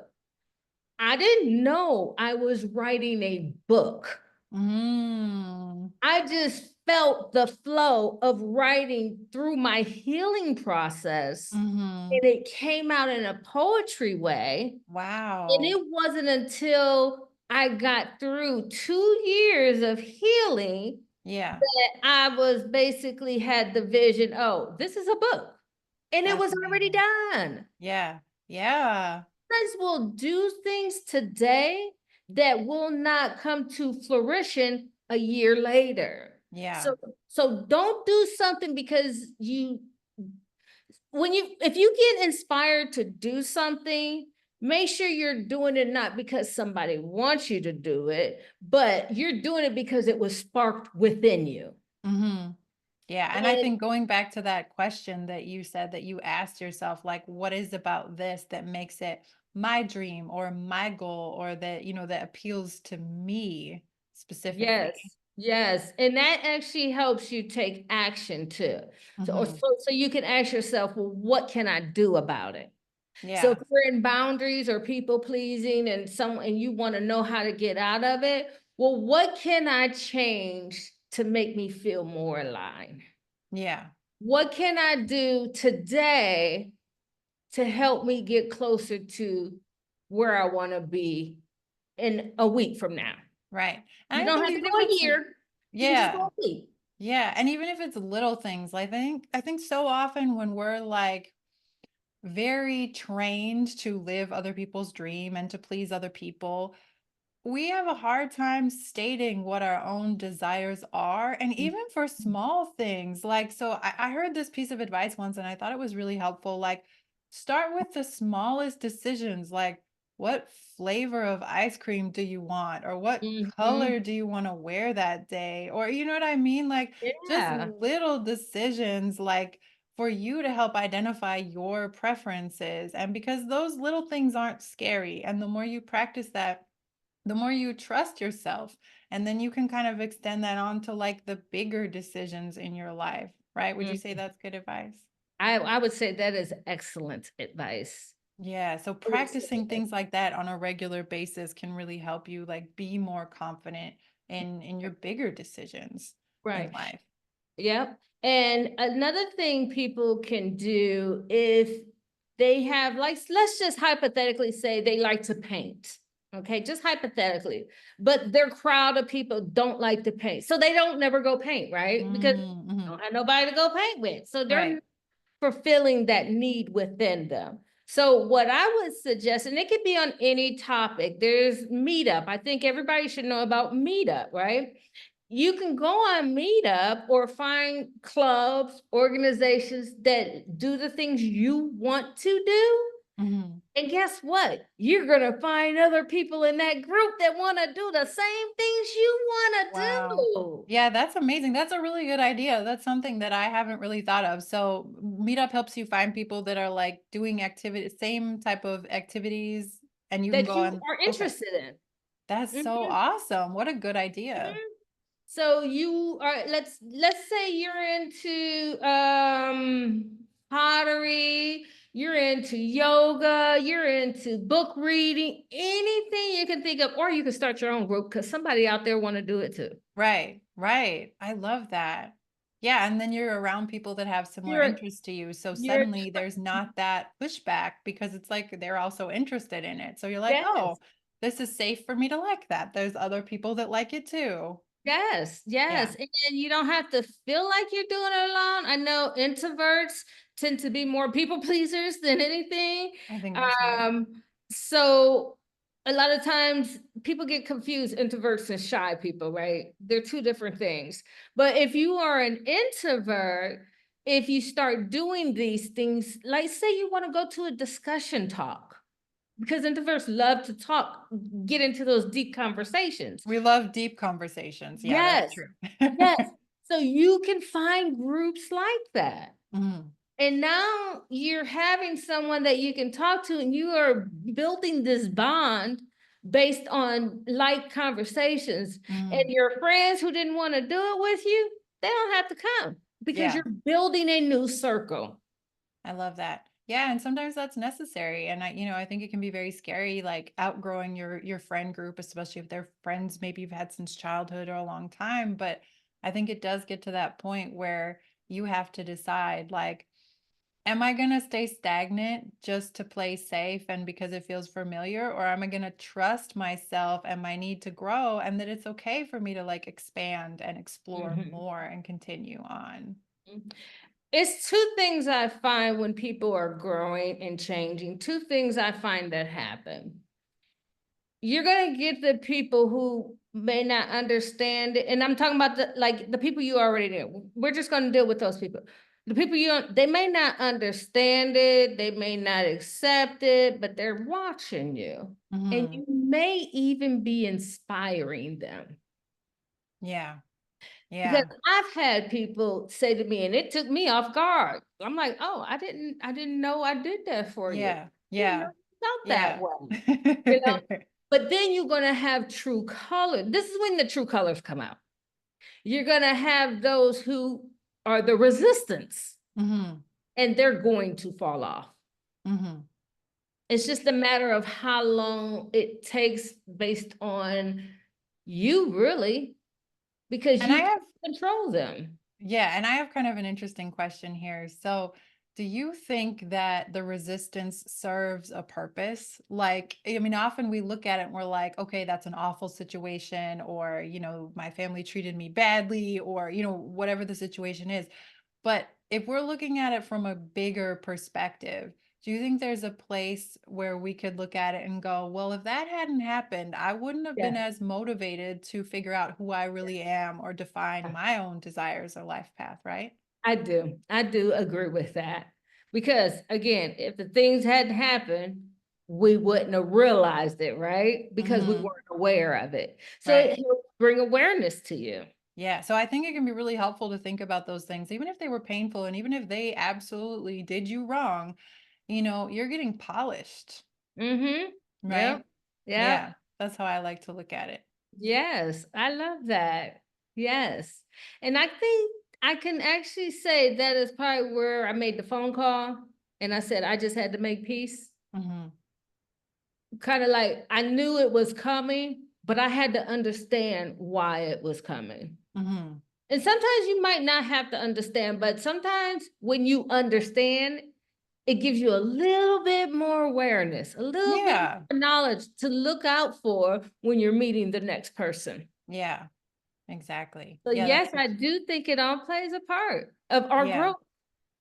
I didn't know I was writing a book. Mm. I just felt the flow of writing through my healing process, Mhm. and it came out in a poetry way. And Wow. it wasn't until I got through 2 years of healing Yeah. that I was basically had the vision, oh, this is a book. And it That's was already amazing. done. Yeah. Yeah. Guys will do things today that will not come to fruition a year later. Yeah. So don't do something because if you get inspired to do something, make sure you're doing it not because somebody wants you to do it, but you're doing it because it was sparked within you. Mhm. Yeah, and I And think going back to that question that you said that you asked yourself, like, what is about this that makes it my dream or my goal or that, that appeals to me yes, specifically? yes. And that actually helps you take action too. Hmm. So you can ask yourself, well, what can I do about it? So if Yeah. you're in boundaries or people pleasing and you want to know how to get out of it, well, what can I change to make me feel more aligned? Yeah. What can I do today to help me get closer to where I want to be in a week from now? Right. And You I don't think have to even go if a it's year. You can just go yeah. a week. Yeah, and even if it's little things, I think so often when we're like very trained to live other people's dream and to please other people, we have a hard time stating what our own desires are. And even for small things, like, so I heard this piece of advice once and I thought it was really helpful. Like, start with the smallest decisions, like, what flavor of ice cream do you want? Or what Mhm. color do you want to wear that day? Or, you know what I mean? Like, just Yeah. little decisions, like, for you to help identify your preferences. And because those little things aren't scary, and the more you practice that, the more you trust yourself. And then you can kind of extend that on to like the bigger decisions in your life, right? Would you say Mm. that's good advice? I would say that is excellent advice. Yeah, so I would say practicing that. things like that on a regular basis can really help you like be more confident in your bigger decisions in Right. life. Yep. And another thing people can do if they have, like, let's just hypothetically say they like to paint. Okay, just hypothetically, but their crowd of people don't like to paint. So they don't never go paint, right? Because they Mm-hmm. don't have nobody to go paint with. So they're Right. fulfilling that need within them. So what I would suggest, and it could be on any topic, there's Meetup. I think everybody should know about Meetup, right? You can go on Meetup or find clubs, organizations that do the things you want to do. Mm-hmm. And guess what? You're going to find other people in that group that want to do the same things you want to Wow. do. Yeah, that's amazing. That's a really good idea. That's something that I haven't really thought of. So Meetup helps you find people that are like doing activity, same type of activities, and you can That go you on. are Okay. interested in. That's so Mhm, awesome. What a good idea. mhm. So you are, let's say you're into pottery, you're into yoga, you're into book reading, anything you can think of, or you can start your own group because somebody out there want to do it too. Right, right. I love that. Yeah, and then you're around people that have similar You're interests to you. So you're suddenly there's not that pushback because it's like they're also interested in it. So you're like, yes. oh, this is safe for me to like that. There's other people that like it too. Yes, Yeah, yes. And you don't have to feel like you're doing it alone. I know introverts tend to be more people pleasers than anything. I think that's right. So a lot of times people get confused, introverts and shy people, right? They're two different things. But if you are an introvert, if you start doing these things, like say you want to go to a discussion talk, because introverts love to talk, get into those deep conversations. We love deep conversations. Yeah, that's Yes, true. yes. So you can find groups like that. Mhm, And now you're having someone that you can talk to, and you are building this bond based on like conversations. And mhm. your friends who didn't want to do it with you, they don't have to come because Yeah. you're building a new circle. I love that. Yeah, and sometimes that's necessary. And I think it can be very scary, like outgrowing your friend group, especially if they're friends maybe you've had since childhood or a long time. But I think it does get to that point where you have to decide, like, am I gonna stay stagnant just to play safe and because it feels familiar, or am I gonna trust myself and my need to grow and that it's okay for me to like expand and explore Mhm. more and continue on? It's two things I find when people are growing and changing, two things I find that happen. You're gonna get the people who may not understand it, and I'm talking about the people you already knew. We're just gonna deal with those people. The people you don't, they may not understand it, they may not accept it, but they're watching you, and Hmm. you may even be inspiring them. Yeah. Because Yeah. I've had people say to me, and it took me off guard. I'm like, oh, I didn't know I did that for you. Yeah, I didn't know yeah, you felt that yeah. way. You know, but then you're going to have true color. This is when the true colors come out. You're going to have those who are the resistance, Mhm, and they're going to fall off. mhm. It's just a matter of how long it takes based on you, really, because And I you have control them. Yeah, and I have kind of an interesting question here. So, do you think that the resistance serves a purpose? Like, I mean, often we look at it and we're like, okay, that's an awful situation, or, my family treated me badly, or, whatever the situation is. But if we're looking at it from a bigger perspective, do you think there's a place where we could look at it and go, well, if that hadn't happened, I wouldn't have been Yeah. as motivated to figure out who I really am or define my own desires or life path, right? I do. I do agree with that. Because again, if the things hadn't happened, we wouldn't have realized it, right? Because we Hmm. weren't aware of it. So Right. it helps bring awareness to you. Yeah. So I think it can be really helpful to think about those things, even if they were painful and even if they absolutely did you wrong, you're getting polished, Mm-hmm. right? Yep. Yep. Yeah. That's how I like to look at it. Yes, I love that. Yes. And I think I can actually say that is probably where I made the phone call and I said I just had to make peace. Hmm. Kind of like I knew it was coming, but I had to understand why it was coming. Hmm. And sometimes you might not have to understand, but sometimes when you understand, it gives you a little bit more awareness, a little bit Yeah. more knowledge to look out for when you're meeting the next person. Yeah. Exactly. So Yeah. yes, I do think it all plays a part of our Yeah. growth.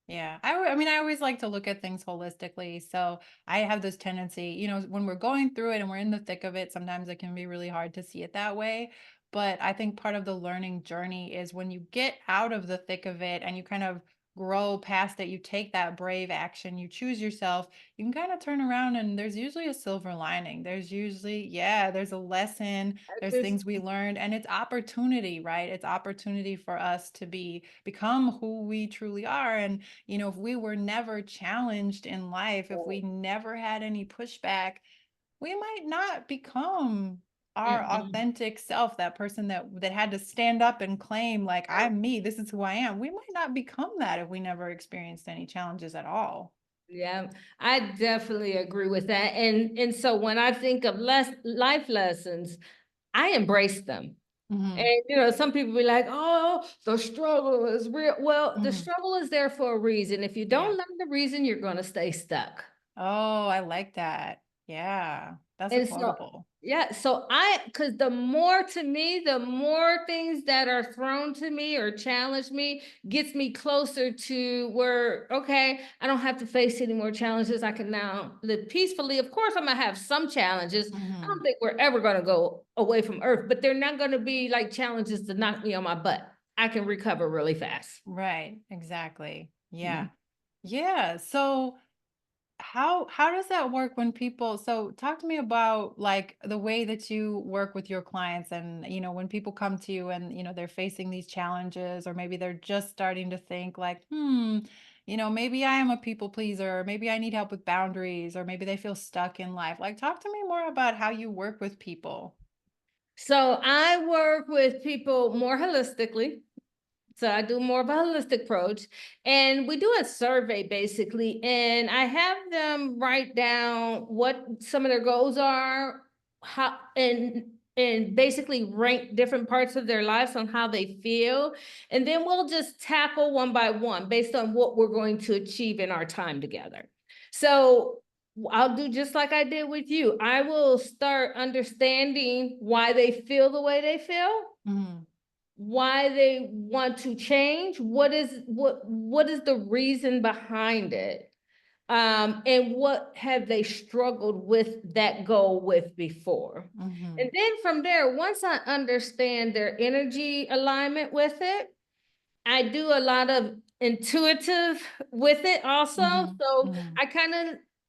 Yeah. I mean, I always like to look at things holistically. So I have this tendency, when we're going through it and we're in the thick of it, sometimes it can be really hard to see it that way. But I think part of the learning journey is when you get out of the thick of it and you kind of grow past it, you take that brave action, you choose yourself, you can kind of turn around and there's usually a silver lining. There's usually, yeah, there's a lesson, I there's just things we learned, and it's opportunity, right? It's opportunity for us to become who we truly are. And if we were never challenged in life, if we never had any pushback, we might not become our mm-mm. authentic self, that person that had to stand up and claim like I'm me, this is who I am. We might not become that if we never experienced any challenges at all. Yeah, I definitely agree with that. And so when I think of life lessons, I embrace them. Hmm. And some people be like, "Oh, the struggle is real." Well, the Hmm. struggle is there for a reason. If you Yeah. don't learn the reason, you're going to stay stuck. Oh, I like that. Yeah, that's a And so, quotable. yeah, so because the more to me, the more things that are thrown to me or challenge me gets me closer to where, okay, I don't have to face any more challenges. I can now live peacefully. Of course, I'm gonna have some challenges. I don't Hmm. think we're ever gonna go away from Earth, but they're not gonna be like challenges to knock me on my butt. I can recover really fast. Right, exactly. Yeah. Mhm. Yeah. So how does that work when people, so talk to me about like the way that you work with your clients, and when people come to you and they're facing these challenges, or maybe they're just starting to think like, maybe I am a people pleaser, or maybe I need help with boundaries, or maybe they feel stuck in life. Like, talk to me more about how you work with people. So I work with people more holistically. So I do more of a holistic approach, and we do a survey basically, and I have them write down what some of their goals are, how and basically rank different parts of their lives on how they feel, and then we'll just tackle one by one based on what we're going to achieve in our time together. So I'll do just like I did with you. I will start understanding why they feel the way they feel, Hmm. why they want to change, what is the reason behind it, and what have they struggled with that goal with before. Hmm. And then from there, once I understand their energy alignment with it, I do a lot of intuitive with it also. Hmm. So Hmm.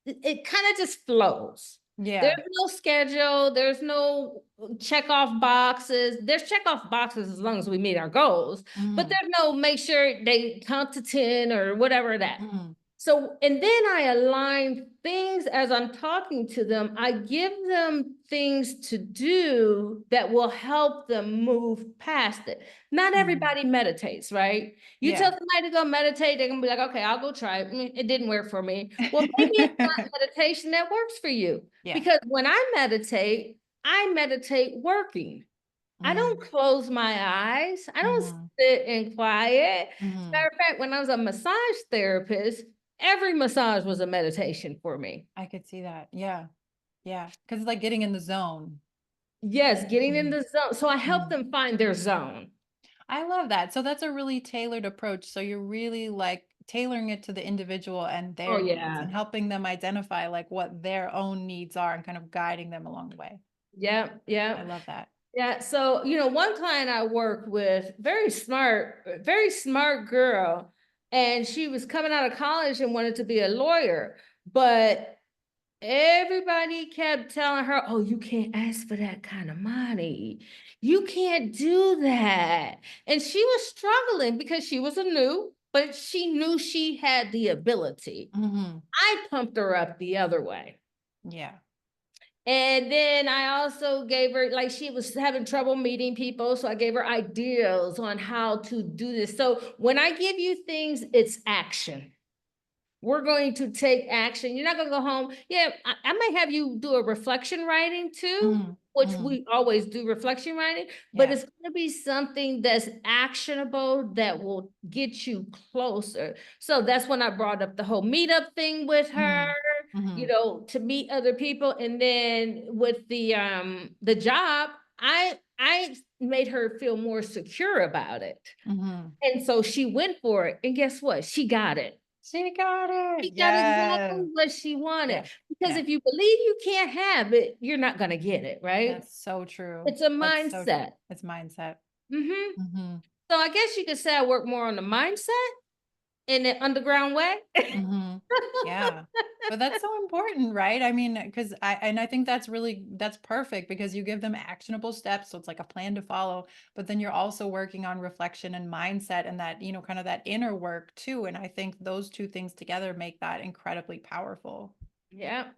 it kind of just flows. There's Yeah. no schedule, there's no check off boxes. There's check off boxes as long as we meet our goals, but Hmm. there's no make sure they count to 10 or whatever that. Hmm. So, and then I align things as I'm talking to them. I give them things to do that will help them move past it. Not Hmm. everybody meditates, right? You tell Yeah. somebody to go meditate, they're gonna be like, okay, I'll go try it. It didn't work for me. Well, maybe it's not meditation that works for you. Yeah. Because when I meditate working. I don't Hmm. close my eyes. I don't Hmm. sit in quiet. As a Hmm. matter of fact, when I was a massage therapist, every massage was a meditation for me. I could see that. Yeah. Yeah. Because it's like getting in the zone. Yes, getting in Mhm. the zone. So I help Mhm. them find their zone. I love that. So that's a really tailored approach. So you're really like tailoring it to the individual and Oh their needs yeah. and helping them identify like what their own needs are and kind of guiding them along the way. Yeah, I yeah. love that. Yeah. So, one client I work with, very smart girl, and she was coming out of college and wanted to be a lawyer, but everybody kept telling her, oh, you can't ask for that kind of money. You can't do that. And she was struggling because she was a new, but she knew she had the ability. Mhm. I pumped her up the other way. Yeah. And then I also gave her, like, she was having trouble meeting people. So I gave her ideas on how to do this. So when I give you things, it's action. We're going to take action. You're not going to go home. Yeah, I might have you do a reflection writing too, Mhm. which Mhm. we always do reflection writing, but Yeah. it's going to be something that's actionable that will get you closer. So that's when I brought up the whole meetup thing with her, Mhm. you Mhm. know, to meet other people. And then with the job, I made her feel more secure about it. Mhm. And so she went for it. And guess what? She got it. She got it. She got Yeah. exactly what she wanted, Yeah. because Yeah. if you believe you can't have it, you're not gonna get it, right? That's so true. It's a That's so true. mindset. It's mindset. Mhm. Mhm. So I guess you could say I work more on the mindset in the underground way. Mhm. Yeah. But that's so important, right? I mean, because I think that's perfect because you give them actionable steps. So it's like a plan to follow, but then you're also working on reflection and mindset and that, kind of that inner work too. And I think those two things together make that incredibly powerful. Yeah.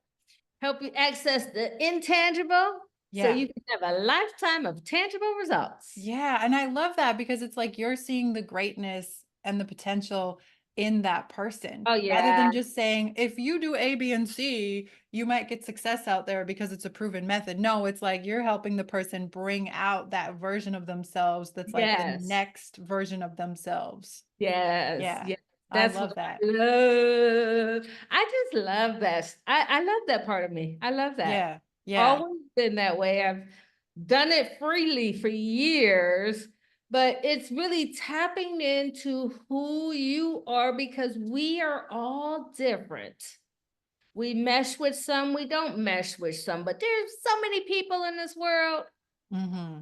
Help you access the intangible so Yeah. you can have a lifetime of tangible results. Yeah, and I love that because it's like you're seeing the greatness and the potential in that person Oh, rather than yeah. just saying, if you do A, B, and C, you might get success out there because it's a proven method. No, it's like you're helping the person bring out that version of themselves that's like the Yes. next version of themselves. Yes, Yeah, yes, I that's what love that. I love. I just love that. I love that part of me. I love that. Yeah, yeah. Always been that way. I've done it freely for years, but it's really tapping into who you are because we are all different. We mesh with some, we don't mesh with some, but there's so many people in this world. Hmm.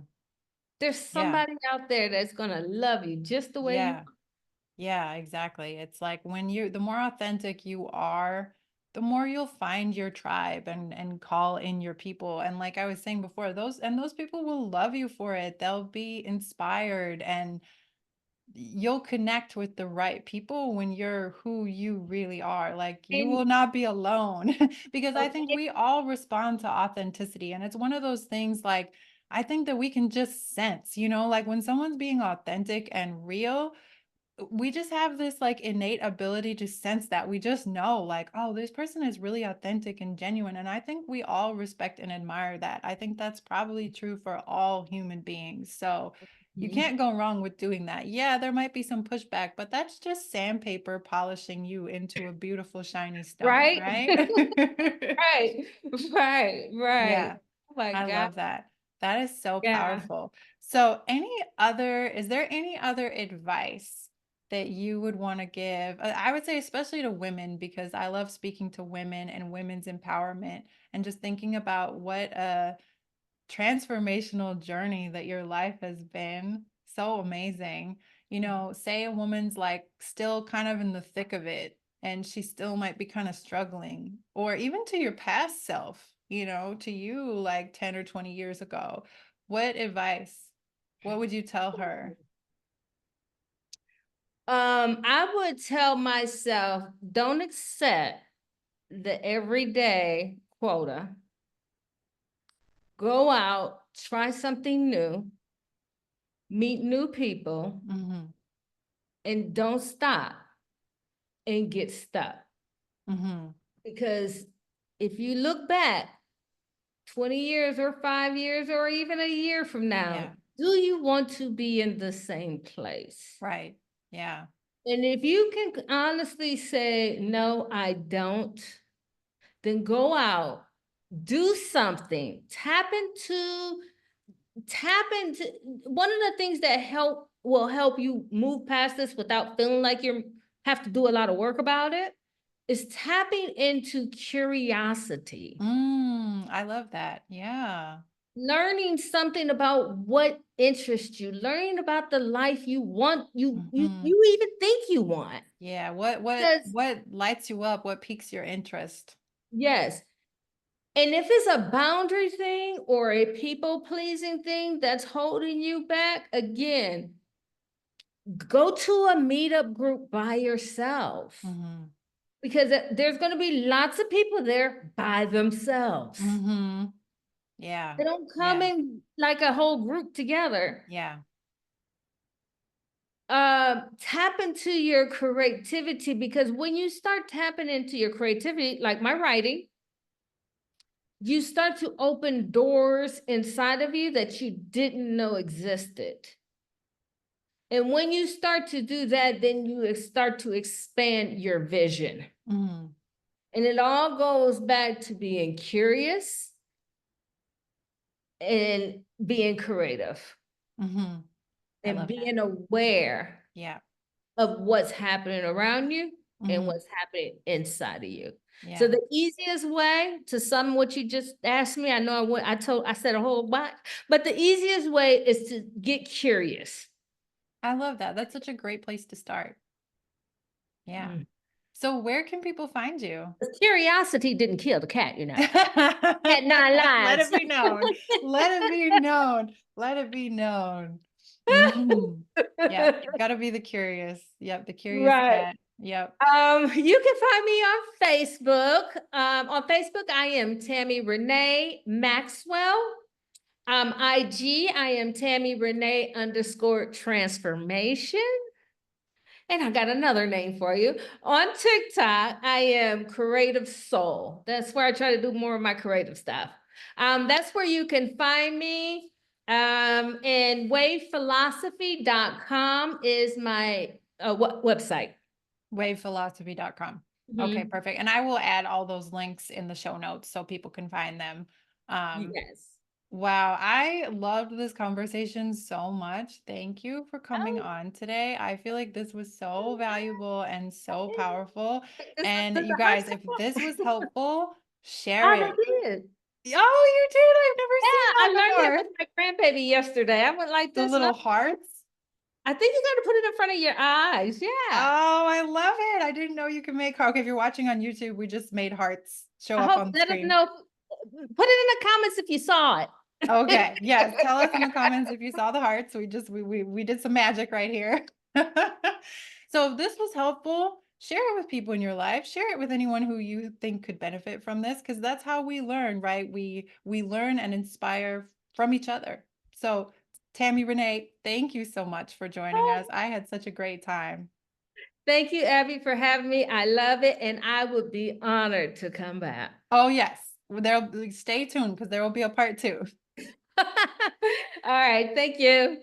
There's Yeah, somebody out there that's gonna love you just the way you yeah. Yeah, exactly. It's like the more authentic you are, the more you'll find your tribe and call in your people. And like I was saying before, those people will love you for it. They'll be inspired and you'll connect with the right people when you're who you really are. Like you are. will not be alone because I think we all respond to authenticity and it's one of those things like I think that we can just sense, like when someone's being authentic and real, we just have this like innate ability to sense that. We just know, like, oh, this person is really authentic and genuine. And I think we all respect and admire that. I think that's probably true for all human beings. So you Mhm. can't go wrong with doing that. Yeah, there might be some pushback, but that's just sandpaper polishing you into a beautiful, shiny stone, Right? right? Right, right, right. Yeah, Oh my I god, love that. That is so yeah. powerful. So, is there any other advice that you would want to give? I would say, especially to women, because I love speaking to women and women's empowerment and just thinking about what a transformational journey that your life has been. So amazing. Say a woman's like still kind of in the thick of it and she still might be kind of struggling, or even to your past self, to you like 10 or 20 years ago. What advice? What would you tell her? I would tell myself, don't accept the everyday quota. Go out, try something new, meet new people, Mhm. and don't stop and get stuck. Mhm. Because if you look back 20 years or 5 years or even a year from now, Yeah. do you want to be in the same place? Right. Yeah. And if you can honestly say, no, I don't, then go out, do something, tap into one of the things that will help you move past this without feeling like you have to do a lot of work about it is tapping into curiosity. I love that. Yeah. Learning something about what interests you, learning about the life you want, Mhm. you even think you want. Yeah. What Because what lights you up? What piques your interest? yes, And if it's a boundary thing or a people-pleasing thing that's holding you back, again, go to a meetup group by yourself. Mhm. Because there's going to be lots of people there by themselves. Mhm. Yeah. They don't come Yeah. in like a whole group together. Yeah. Tap into your creativity, because when you start tapping into your creativity, like my writing, you start to open doors inside of you that you didn't know existed. And when you start to do that, then you start to expand your vision. Mhm. And it all goes back to being curious and being creative Mhm. I and love that. being aware Yeah. of what's happening around you and Mhm. what's happening inside of you. So Yeah. the easiest way to sum what you just asked me, I know I said a whole bunch, but the easiest way is to get curious. I love that. That's such a great place to start. Yeah. Mm. So where can people find you? 'Cause curiosity didn't kill the cat, Had nine Let lives. it be known. Let it be known. Let it be known. Mhm. Yep. Gotta be the curious. Yep. The curious Right. cat. Yep. You can find me on Facebook. On Facebook, I am TammyRenee Maxwell. IG, I am TammyRenee_transformation. And I got another name for you. On TikTok, I am Creative Soul. That's where I try to do more of my creative stuff. That's where you can find me. And wavephilosophy.com is my website. Wavephilosophy.com. Okay, Mhm. perfect. And I will add all those links in the show notes so people can find them. Um, Yes. wow, I loved this conversation so much. Thank you for coming Oh, on today. I feel like this was so valuable and so powerful. And this is you the hard guys, if this was stuff. helpful, share I it. did. Oh, you did? I've never seen Yeah, I that learned it before. with my grandbaby yesterday. I went like The this, and little hearts. I think you got to put it in front of your eyes. Yeah. Oh, I love it. I didn't know you could make heart. Okay, if you're watching on YouTube, we just made hearts show I up hope, on the let us screen. know. Put it in the comments if you saw it. Okay. Yes. Tell us in the comments if you saw the hearts. We did some magic right here. So if this was helpful, share it with people in your life. Share it with anyone who you think could benefit from this, because that's how we learn, right? We learn and inspire from each other. So Tammy Renee, thank you so much for joining us. I had such a great time. Thank you, Abby, for having me. I love it, and I would be honored to come back. Oh yes. Stay tuned because there will be a part two. All right. Thank you.